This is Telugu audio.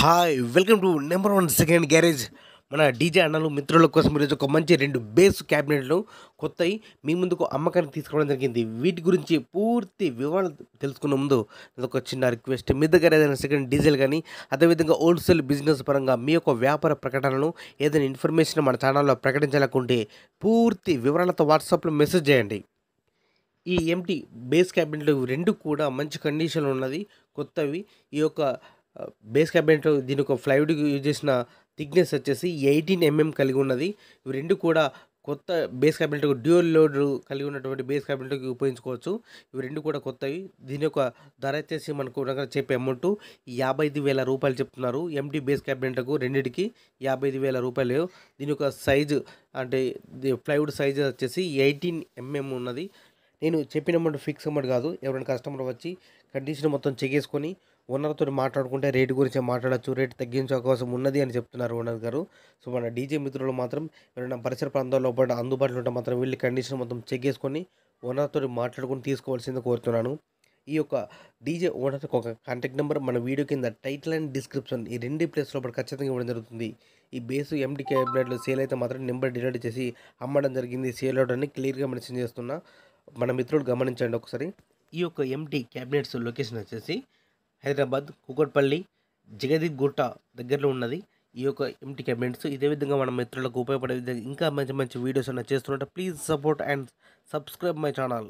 Hi welcome to number one second garage. మన డీజే అన్నలు మిత్రుల కోసం ఈరోజు ఒక మంచి 2 బేస్ క్యాబినెట్లు కొత్తవి మీ ముందుకు అమ్మకానికి తీసుకోవడం జరిగింది. వీటి గురించి పూర్తి వివరాలు తెలుసుకునే ముందు అదొక చిన్న రిక్వెస్ట్. మీ దగ్గర ఏదైనా సెకండ్ డీజిల్ కానీ అదేవిధంగా హోల్సేల్ బిజినెస్ పరంగా మీ యొక్క వ్యాపార ప్రకటనలు ఏదైనా ఇన్ఫర్మేషన్ మన ఛానల్లో ప్రకటించాలనుకుంటే పూర్తి వివరాలతో వాట్సాప్లో మెసేజ్ చేయండి. ఈ ఎంటీ బేస్ క్యాబినెట్లు 2 కూడా మంచి కండిషన్లో ఉన్నది, కొత్తవి. ఈ యొక్క బేస్ క్యాబినెట్ దీని ఒక ప్లైవుడ్కి యూజ్ చేసిన థిక్నెస్ వచ్చేసి 18 mm కలిగి ఉన్నది. ఇవి 2 కూడా కొత్త బేస్ క్యాబినెట్ డ్యూయల్ లోడ్ కలిగి ఉన్నటువంటి బేస్ క్యాబినెట్కి ఉపయోగించుకోవచ్చు. ఇవి 2 కూడా కొత్తవి. దీని యొక్క ధర వచ్చేసి మనకు చెప్పే అమౌంట్ 55,000 రూపాయలు చెప్తున్నారు. ఎంటీ బేస్ క్యాబినెట్కు రెండింటికి 55,000 రూపాయలు. దీని యొక్క సైజు అంటే ప్లైవుడ్ సైజు వచ్చేసి 18 mm ఉన్నది. నేను చెప్పిన అమౌంట్ ఫిక్స్ అమౌంట్ కాదు. ఎవరైనా కస్టమర్ వచ్చి కండిషన్ మొత్తం చెక్ చేసుకొని ఓనర్తో మాట్లాడుకుంటే రేటు గురించి మాట్లాడచ్చు, రేటు తగ్గించే అవకాశం ఉన్నది అని చెప్తున్నారు ఓనర్ గారు. సో మన డీజే మిత్రులు మాత్రం ఎవరైనా పరిసర ప్రాంతాల్లో అందుబాటులో ఉంటే మాత్రం వీళ్ళి కండిషన్ మొత్తం చెక్ చేసుకొని ఓనర్తో మాట్లాడుకుని తీసుకోవాల్సింది కోరుతున్నాను. ఈ యొక్క డీజే ఓనర్కి ఒక కాంటాక్ట్ నెంబర్ మన వీడియో కింద టైటిల్ అండ్ డిస్క్రిప్షన్ ఈ 2 ప్లేస్లో ఖచ్చితంగా ఇవ్వడం జరుగుతుంది. ఈ బేసు ఎంటీ క్యాబినెట్లు సేల్ అయితే మాత్రం నెంబర్ డిలీట్ చేసి అమ్మడం జరిగింది. సేల్ అవుట్ అని క్లియర్గా మెన్షన్ చేస్తున్నా, మన మిత్రులు గమనించండి ఒకసారి. ఈ యొక్క ఎంటీ క్యాబినెట్స్ లొకేషన్ వచ్చేసి హైదరాబాద్ కూకట్పల్లి జగదీప్ గుట్ట దగ్గరలో ఉన్నది. ఈ యొక్క ఎంటీ క్యాబినెట్స్ ఇదే విధంగా మన మిత్రులకు ఉపయోగపడే విధంగా ఇంకా మంచి మంచి వీడియోస్ చేస్తున్నట్టు please support and subscribe my channel.